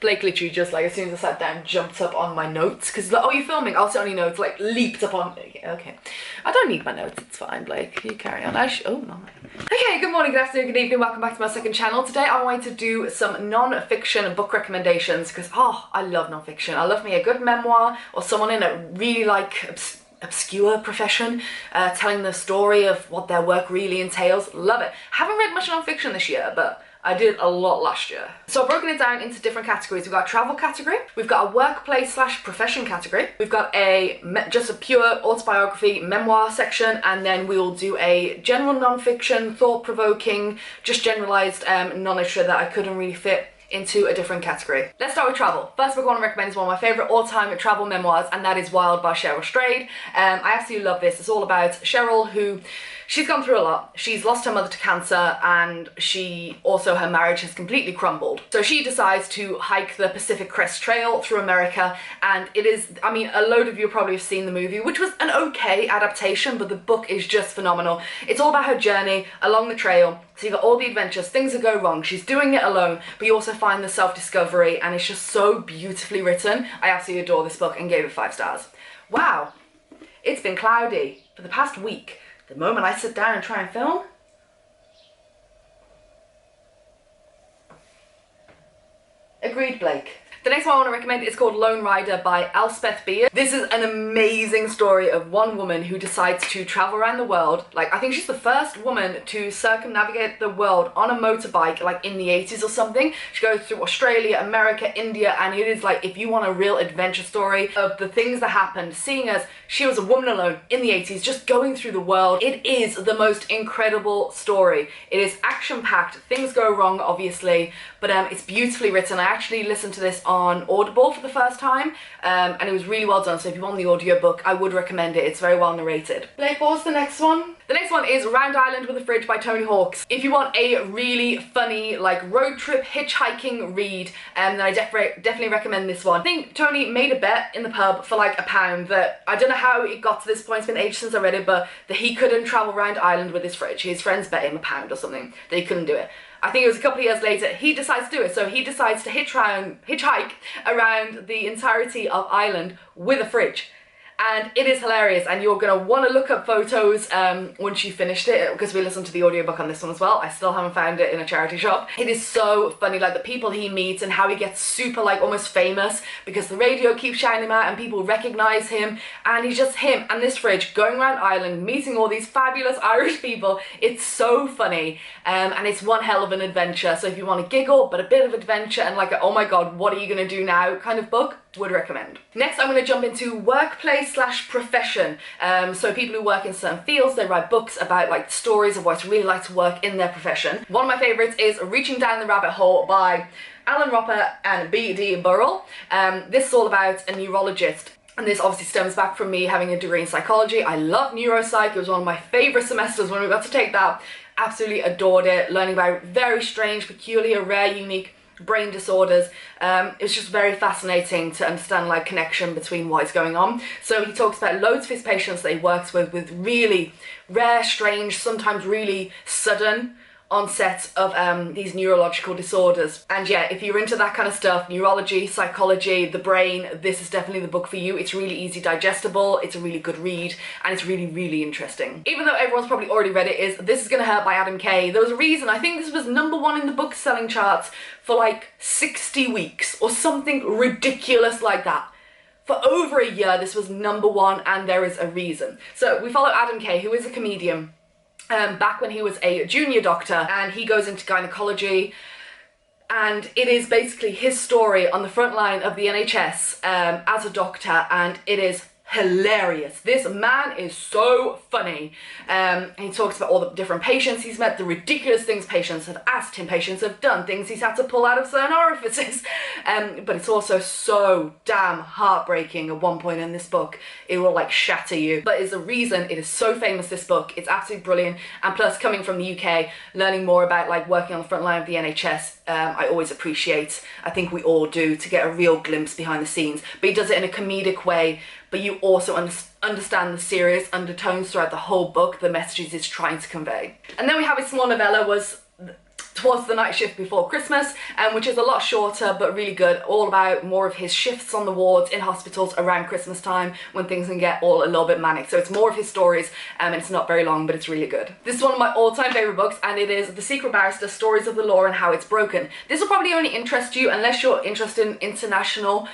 Blake literally just like, as soon as I sat down, jumped up on my notes, because like, oh, you're filming? I'll sit on your notes, like leaped up on, okay. I don't need my notes, it's fine, Blake, you carry on. Oh no. Okay, good morning, good afternoon, good evening, welcome back to my second channel. Today I wanted to do some non-fiction book recommendations, because, oh, I love non-fiction. I love me a good memoir, or someone in a really like, obscure profession, telling the story of what their work really entails. Love it. Haven't read much non-fiction this year, but I did a lot last year. So I've broken it down into different categories. We've got a travel category, we've got a workplace / profession category, we've got just a pure autobiography memoir section, and then we'll do a general non-fiction, thought-provoking, just generalized non-literature that I couldn't really fit into a different category. Let's start with travel. First book I want to recommend is one of my favourite all-time travel memoirs, and that is Wild by Cheryl Strayed. I absolutely love this. It's all about Cheryl, who she's gone through a lot. She's lost her mother to cancer, and her marriage has completely crumbled. So she decides to hike the Pacific Crest Trail through America, and it is, I mean, a load of you probably have seen the movie, which was an okay adaptation, but the book is just phenomenal. It's all about her journey along the trail. So you got all the adventures, things that go wrong. She's doing it alone, but you also find the self-discovery, and it's just so beautifully written. I absolutely adore this book and gave it 5 stars. Wow, it's been cloudy for the past week. The moment I sit down and try and film, agreed, Blake. The next one I want to recommend is called Lone Rider by Elspeth Beard. This is an amazing story of one woman who decides to travel around the world. Like, I think she's the first woman to circumnavigate the world on a motorbike, like in the 80s or something. She goes through Australia, America, India, and it is like, if you want a real adventure story of the things that happened, seeing as she was a woman alone in the 80s, just going through the world, it is the most incredible story. It is action-packed, things go wrong, obviously, but it's beautifully written. I actually listened to this on Audible for the first time, and it was really well done, so if you want the audiobook, I would recommend it. It's very well narrated. Blake, what's the next one? The next one is Round Island with a Fridge by Tony Hawks. If you want a really funny, like, road trip hitchhiking read, then I definitely recommend this one. I think Tony made a bet in the pub for like £1 that, I don't know how it got to this point, it's been ages since I read it, but that he couldn't travel around Ireland with his fridge. His friends bet him £1 or something that he couldn't do it. I think it was a couple of years later, he decides to do it. So he decides to hitchhike around the entirety of Ireland with a fridge. And it is hilarious, and you're gonna want to look up photos once you finished it, because we listened to the audiobook on this one as well. I still haven't found it in a charity shop. It is so funny, like the people he meets and how he gets super, like, almost famous because the radio keeps shouting him out and people recognize him, and he's just him and this fridge going around Ireland meeting all these fabulous Irish people. It's so funny, and it's one hell of an adventure. So if you want to giggle but a bit of adventure and like a, oh my god, what are you gonna do now kind of book, would recommend. Next I'm going to jump into workplace / profession. So people who work in certain fields, they write books about like stories of what it's really like to work in their profession. One of my favourites is Reaching Down the Rabbit Hole by Alan Roper and B.D. Burrell. This is all about a neurologist. And this obviously stems back from me having a degree in psychology. I love neuropsych. It was one of my favourite semesters when we got to take that. Absolutely adored it. Learning about very strange, peculiar, rare, unique brain disorders. It's just very fascinating to understand like connection between what is going on. So he talks about loads of his patients that he works with really rare, strange, sometimes really sudden onset of these neurological disorders. And yeah, if you're into that kind of stuff, neurology, psychology, the brain, this is definitely the book for you. It's really easy digestible, it's a really good read, and it's really, really interesting. Even though everyone's probably already read it, is This Is Gonna Hurt by Adam Kay. There was a reason, I think this was #1 in the book selling charts for like 60 weeks or something ridiculous like that. For over a year, this was #1, and there is a reason. So we follow Adam Kay, who is a comedian, back when he was a junior doctor, and he goes into gynecology, and it is basically his story on the front line of the NHS as a doctor, and it is hilarious. This man is so funny. He talks about all the different patients he's met, the ridiculous things patients have asked him, patients have done, things he's had to pull out of certain orifices. But it's also so damn heartbreaking at one point in this book. It will like shatter you. But it's a reason it is so famous, this book. It's absolutely brilliant. And plus, coming from the UK, learning more about like working on the front line of the NHS, I always appreciate, I think we all do, to get a real glimpse behind the scenes. But he does it in a comedic way, but you also understand the serious undertones throughout the whole book, the messages it's trying to convey. And then we have his small novella, was towards the night shift before Christmas, which is a lot shorter but really good, all about more of his shifts on the wards in hospitals around Christmas time when things can get all a little bit manic. So it's more of his stories, and it's not very long, but it's really good. This is one of my all-time favorite books, and it is The Secret Barrister: Stories of the Law and How It's Broken. This will probably only interest you unless you're interested in international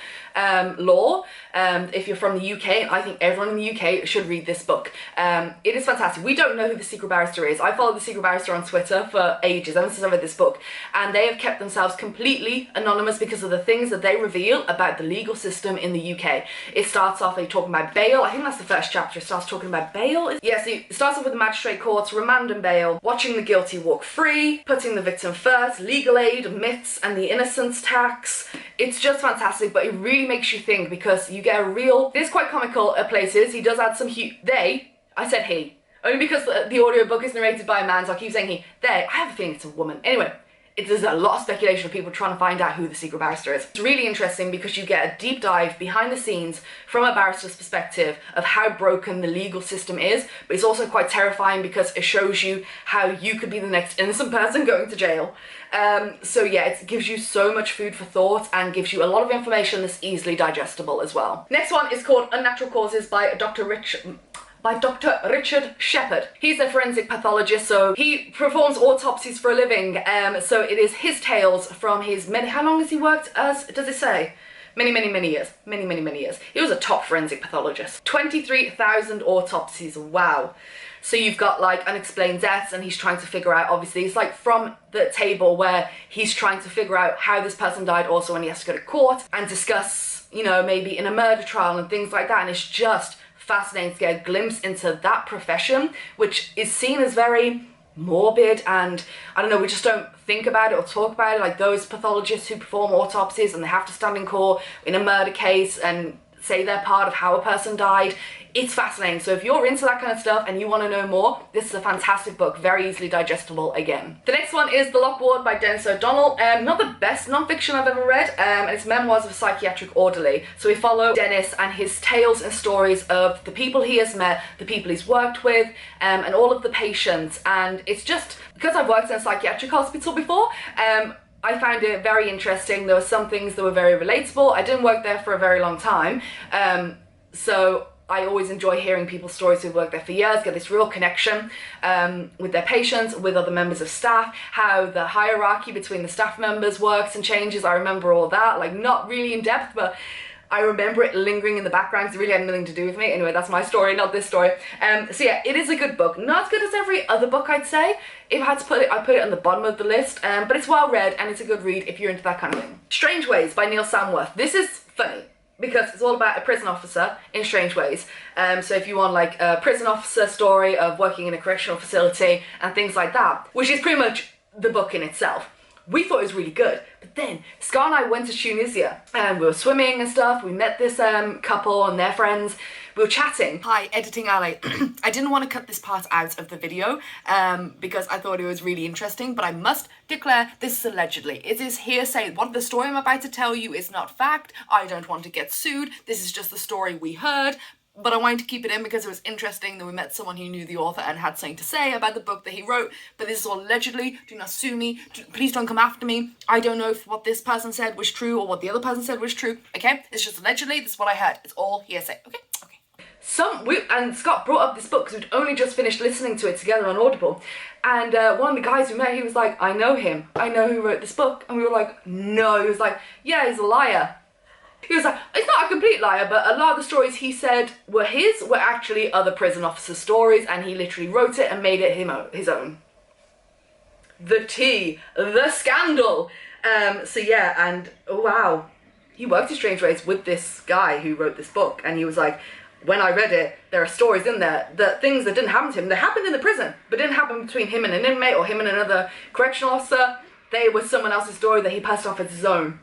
law. If you're from the UK, and I think everyone in the UK should read this book. It is fantastic. We don't know who the Secret Barrister is. I followed the Secret Barrister on Twitter for ages, ever since I read this book, and they have kept themselves completely anonymous because of the things that they reveal about the legal system in the UK. It starts off like talking about bail. I think that's the first chapter. It starts talking about bail. Yeah, so it starts off with the magistrate courts, remand and bail, watching the guilty walk free, putting the victim first, legal aid, myths, and the innocence tax. It's just fantastic, but it really makes you think because you get a real... It is quite comical at places. He does add some I said he. Only because the audiobook is narrated by a man, so I keep saying he. I have a feeling it's a woman. Anyway, there's a lot of speculation of people trying to find out who the Secret Barrister is. It's really interesting because you get a deep dive behind the scenes from a barrister's perspective of how broken the legal system is, but it's also quite terrifying because it shows you how you could be the next innocent person going to jail. So yeah, it gives you so much food for thought and gives you a lot of information that's easily digestible as well. Next one is called Unnatural Causes by Dr. Richard Shepherd. He's a forensic pathologist, so he performs autopsies for a living. So it is his tales from his how long has he worked as, does it say? Many years. Many years. He was a top forensic pathologist. 23,000 autopsies, wow. So you've got like unexplained deaths, and he's trying to figure out, obviously, it's like from the table where he's trying to figure out how this person died also when he has to go to court and discuss, you know, maybe in a murder trial and things like that. And it's just fascinating to get a glimpse into that profession, which is seen as very morbid, and I don't know, we just don't think about it or talk about it, like those pathologists who perform autopsies and they have to stand in court in a murder case and say they're part of how a person died. It's fascinating. So if you're into that kind of stuff and you want to know more, this is a fantastic book, very easily digestible again. The next one is The Locked Ward by Dennis O'Donnell. Not the best non-fiction I've ever read, and it's memoirs of a psychiatric orderly. So we follow Dennis and his tales and stories of the people he has met, the people he's worked with, and all of the patients. And it's just, because I've worked in a psychiatric hospital before, I found it very interesting. There were some things that were very relatable. I didn't work there for a very long time, so I always enjoy hearing people's stories who've worked there for years, get this real connection with their patients, with other members of staff, how the hierarchy between the staff members works and changes. I remember all that, like not really in depth, but I remember it lingering in the background because it really had nothing to do with me. Anyway, that's my story, not this story. So yeah, it is a good book. Not as good as every other book, I'd say. If I had to put it, I'd put it on the bottom of the list, but it's well read and it's a good read if you're into that kind of thing. Strange Ways by Neil Samworth. This is funny because it's all about a prison officer in strange ways. So if you want like a prison officer story of working in a correctional facility and things like that, which is pretty much the book in itself. We thought it was really good, but then Scar and I went to Tunisia and we were swimming and stuff. We met this couple and their friends. We were chatting. Hi, editing alley. I didn't want to cut this part out of the video because I thought it was really interesting, but I must declare this is allegedly. It is hearsay. What the story I'm about to tell you is not fact. I don't want to get sued. This is just the story we heard. But I wanted to keep it in because it was interesting that we met someone who knew the author and had something to say about the book that he wrote. But this is all allegedly. Do not sue me. Please don't come after me. I don't know if what this person said was true or what the other person said was true. Okay? It's just allegedly. This is what I heard. It's all hearsay. Okay? Okay. And Scott brought up this book because we'd only just finished listening to it together on Audible. And one of the guys we met, he was like, I know him. I know who wrote this book. And we were like, no. He was like, yeah, he's a liar. He was like, it's not a complete liar, but a lot of the stories he said were actually other prison officers' stories, and he literally wrote it and made it his own. The tea, the scandal. So yeah, and oh, wow. He worked in Strange Ways with this guy who wrote this book, and he was like, when I read it, there are stories in there that things that didn't happen to him, that happened in the prison, but didn't happen between him and an inmate or him and another correctional officer. They were someone else's story that he passed off as his own.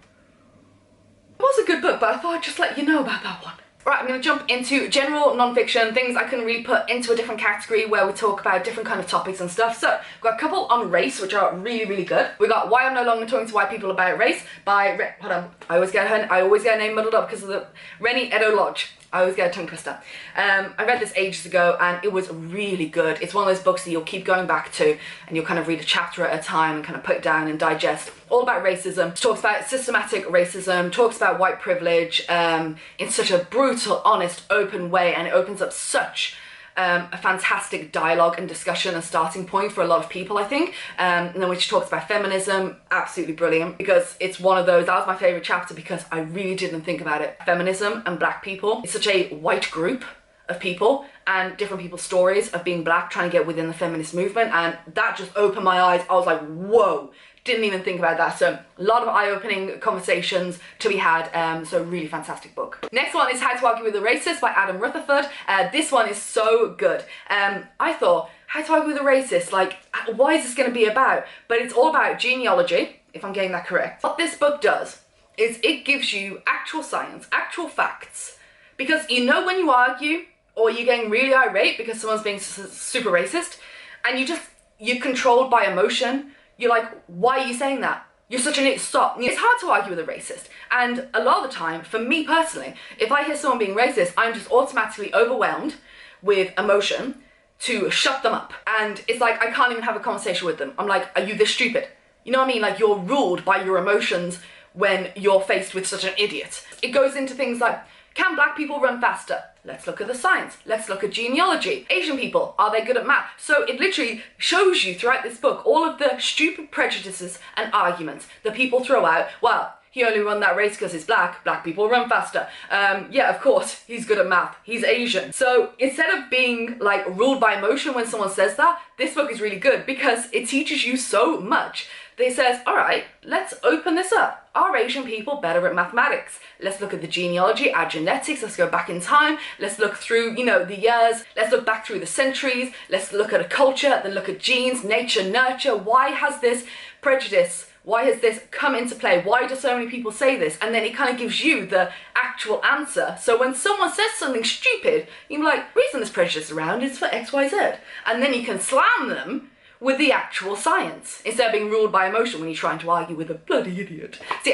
It was a good book, but I thought I'd just let you know about that one. Right, I'm going to jump into general non-fiction, things I can really put into a different category where we talk about different kind of topics and stuff. So, we've got a couple on race, which are really, really good. We got Why I'm No Longer Talking to White People About Race by, hold on, I always get her name muddled up because of the Rennie Edo Lodge. I always get a tongue twister. I read this ages ago and it was really good. It's one of those books that you'll keep going back to and you'll kind of read a chapter at a time and kind of put it down and digest. All about racism. It talks about systematic racism, talks about white privilege in such a brutal, honest, open way, and it opens up such a fantastic dialogue and discussion and starting point for a lot of people, I think. And then when she talks about feminism, absolutely brilliant, because it's one of those, that was my favourite chapter because I really didn't think about it. Feminism and black people, it's such a white group of people and different people's stories of being black trying to get within the feminist movement, and that just opened my eyes. I was like, whoa, didn't even think about that. So a lot of eye-opening conversations to be had, so really fantastic book. Next one is How to Argue with a Racist by Adam Rutherford. This one is so good. I thought, how to argue with a racist, like, what is this going to be about? But it's all about genealogy, if I'm getting that correct. What this book does is it gives you actual science, actual facts, because you know when you argue or you're getting really irate because someone's being super racist and you're controlled by emotion. You're like, why are you saying that? You're such an idiot, stop. It's hard to argue with a racist. And a lot of the time, for me personally, if I hear someone being racist, I'm just automatically overwhelmed with emotion to shut them up. And it's like, I can't even have a conversation with them. I'm like, are you this stupid? You know what I mean? Like, you're ruled by your emotions when you're faced with such an idiot. It goes into things like, can black people run faster? Let's look at the science. Let's look at genealogy. Asian people, are they good at math? So it literally shows you throughout this book all of the stupid prejudices and arguments that people throw out. Well, he only won that race because he's black. Black people run faster. Yeah, of course, he's good at math. He's Asian. So instead of being like ruled by emotion when someone says that, this book is really good because it teaches you so much. It says, all right, let's open this up. Are Asian people better at mathematics? Let's look at the genealogy, our genetics, let's go back in time. Let's look through, you know, the years. Let's look back through the centuries. Let's look at a culture, then look at genes, nature, nurture. Why has this prejudice, why has this come into play? Why do so many people say this? And then it kind of gives you the actual answer. So when someone says something stupid, you're like, the reason this prejudice is around is for X, Y, Z. And then you can slam them with the actual science, instead of being ruled by emotion when you're trying to argue with a bloody idiot. See,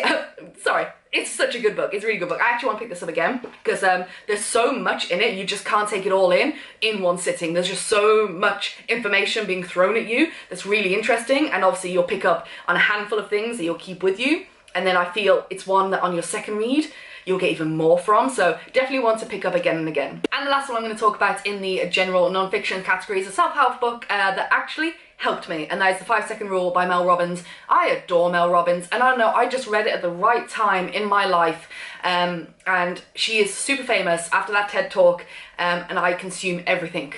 sorry, it's such a good book. It's a really good book. I actually want to pick this up again because there's so much in it, you just can't take it all in one sitting. There's just so much information being thrown at you that's really interesting, and obviously you'll pick up on a handful of things that you'll keep with you, and then I feel it's one that on your second read, you'll get even more from, so definitely want to pick up again and again. And the last one I'm going to talk about in the general non-fiction category is a self-help book that actually helped me, and that is The 5 Second Rule by Mel Robbins. I adore Mel Robbins, and I don't know, I just read it at the right time in my life, and she is super famous after that TED Talk, and I consume everything,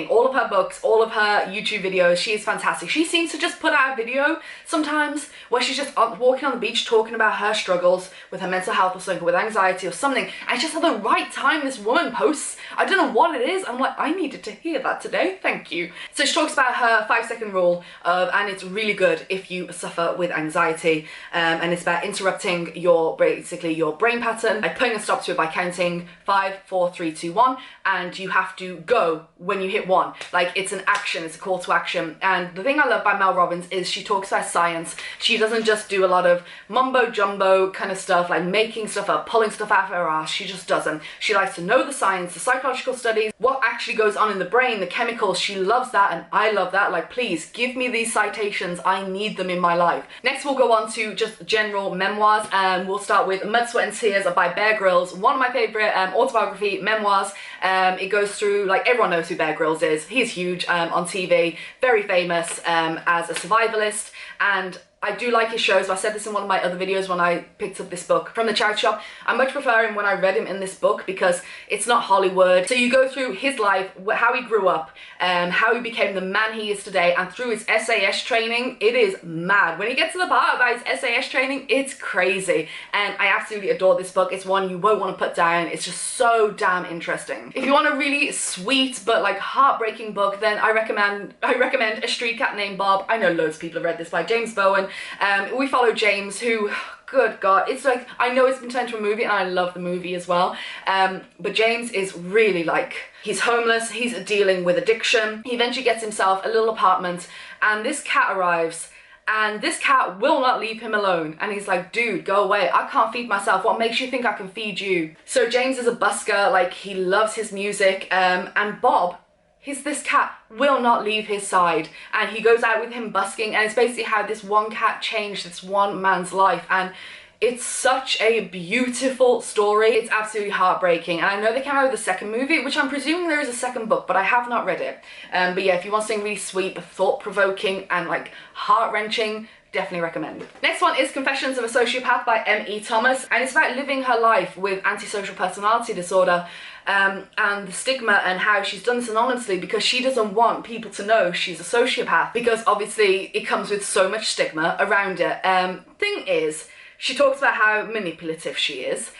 all of her books, all of her YouTube videos. She is fantastic. She seems to just put out a video sometimes where she's just walking on the beach talking about her struggles with her mental health or something, with anxiety or something, and just at the right time this woman posts. I don't know what it is. I'm like, I needed to hear that today, thank you. So she talks about her 5-second rule and it's really good if you suffer with anxiety, and it's about interrupting basically your brain pattern, like putting a stop to it by counting 5, 4, 3, 2, 1, and you have to go when you hit 1. Like, it's an action, it's a call to action. And the thing I love by Mel Robbins is she talks about science. She doesn't just do a lot of mumbo jumbo kind of stuff, like making stuff up, pulling stuff out of her ass. She just doesn't. She likes to know the science, the psychological studies, what actually goes on in the brain, the chemicals. She loves that, and I love that. Like, please give me these citations. I need them in my life. Next, we'll go on to just general memoirs, and we'll start with Mud, Sweat and Tears by Bear Grylls. One of my favorite autobiography memoirs. It goes through, like, everyone knows who Bear Grylls is. He's huge on TV, very famous as a survivalist, and I do like his shows. I said this in one of my other videos when I picked up this book from the charity shop. I much prefer him when I read him in this book because it's not Hollywood. So you go through his life, how he grew up, how he became the man he is today, and through his SAS training, it is mad. When you get to the part about his SAS training, it's crazy. And I absolutely adore this book. It's one you won't want to put down. It's just so damn interesting. If you want a really sweet but like heartbreaking book, then I recommend A Street Cat Named Bob. I know loads of people have read this, by James Bowen. We follow James, who, good God, it's like, I know it's been turned into a movie and I love the movie as well, but James is really like, he's homeless, he's dealing with addiction. He eventually gets himself a little apartment, and this cat arrives and this cat will not leave him alone. And he's like, dude, go away. I can't feed myself. What makes you think I can feed you? So James is a busker, like he loves his music, and Bob, this cat will not leave his side, and he goes out with him busking, and it's basically how this one cat changed this one man's life, and it's such a beautiful story. It's absolutely heartbreaking, and I know they came out with a second movie, which I'm presuming there is a second book, but I have not read it. But yeah, if you want something really sweet, thought-provoking, and like heart-wrenching, definitely recommend. Next one is Confessions of a Sociopath by M.E. Thomas, and it's about living her life with antisocial personality disorder, and the stigma, and how she's done this anonymously because she doesn't want people to know she's a sociopath, because obviously it comes with so much stigma around it. Thing is, she talks about how manipulative she is.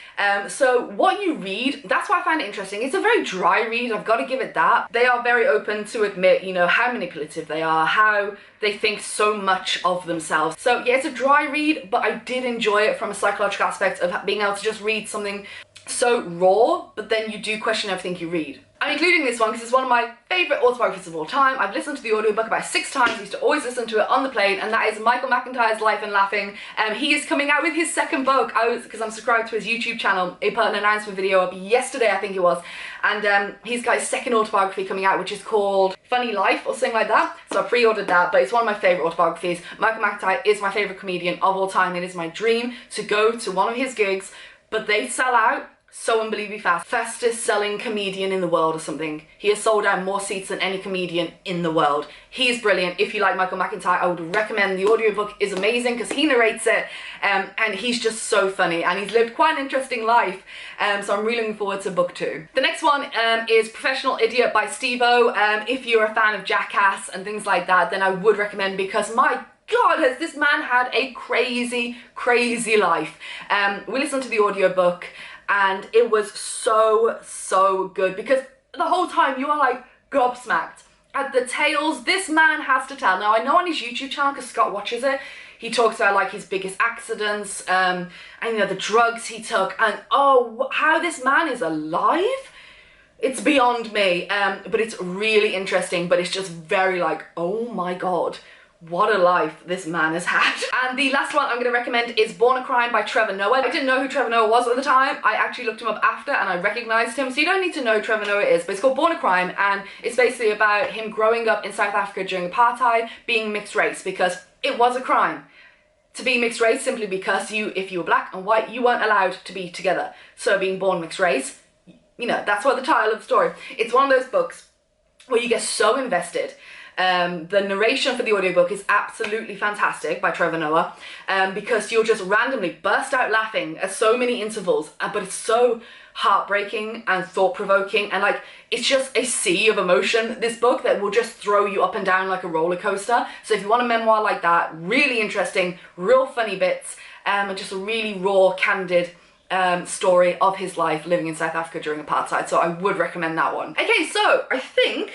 So what you read, that's why I find it interesting. It's a very dry read, I've got to give it that. They are very open to admit, you know, how manipulative they are, how they think so much of themselves. So yeah, it's a dry read, but I did enjoy it from a psychological aspect of being able to just read something so raw, but then you do question everything you read. I'm including this one because it's one of my favourite autobiographies of all time. I've listened to the audiobook about 6 times. I used to always listen to it on the plane, and that is Michael McIntyre's Life and Laughing. He is coming out with his second book. Because I'm subscribed to his YouTube channel, he put an announcement video up yesterday, I think it was, and he's got his second autobiography coming out, which is called Funny Life or something like that. So I pre-ordered that, but it's one of my favourite autobiographies. Michael McIntyre is my favourite comedian of all time. It is my dream to go to one of his gigs, but they sell out so unbelievably fast. Fastest selling comedian in the world or something. He has sold out more seats than any comedian in the world. He is brilliant. If you like Michael McIntyre, I would recommend. The audiobook is amazing because he narrates it, and he's just so funny, and he's lived quite an interesting life, so I'm really looking forward to book 2. The next one is Professional Idiot by Steve-O. If you're a fan of Jackass and things like that, then I would recommend, because my God, has this man had a crazy, crazy life. We listened to the audiobook, and it was so good, because the whole time you are like gobsmacked at the tales this man has to tell. Now I know on his YouTube channel, because Scott watches it, he talks about like his biggest accidents, and you know, the drugs he took, and oh, how this man is alive, it's beyond me. But it's really interesting, but it's just very like, oh my God, what a life this man has had. And the last one I'm going to recommend is Born a Crime by Trevor Noah. I didn't know who Trevor Noah was at the time. I actually looked him up after, and I recognised him. So you don't need to know who Trevor Noah is, but it's called Born a Crime, and it's basically about him growing up in South Africa during apartheid, being mixed race, because it was a crime to be mixed race, simply because if you were black and white, you weren't allowed to be together. So being born mixed race, you know, that's what the title of the story. It's one of those books where you get so invested. The narration for the audiobook is absolutely fantastic by Trevor Noah, because you'll just randomly burst out laughing at so many intervals, but it's so heartbreaking and thought-provoking, and like, it's just a sea of emotion, this book, that will just throw you up and down like a roller coaster. So if you want a memoir like that, really interesting, real funny bits, and just a really raw, candid story of his life living in South Africa during apartheid, so I would recommend that one. Okay, so I think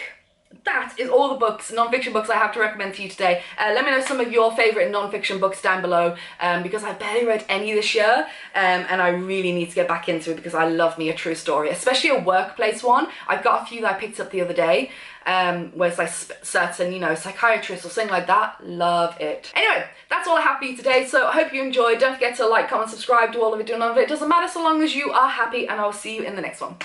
that is all the books, non-fiction books I have to recommend to you today. Let me know some of your favourite non-fiction books down below, because I've barely read any this year, and I really need to get back into it, because I love me a true story, especially a workplace one. I've got a few that I picked up the other day, where it's like certain, you know, psychiatrists or something like that. Love it. Anyway, that's all I have for you today, so I hope you enjoyed. Don't forget to like, comment, subscribe, do all of it, do none of it. It doesn't matter so long as you are happy, and I'll see you in the next one.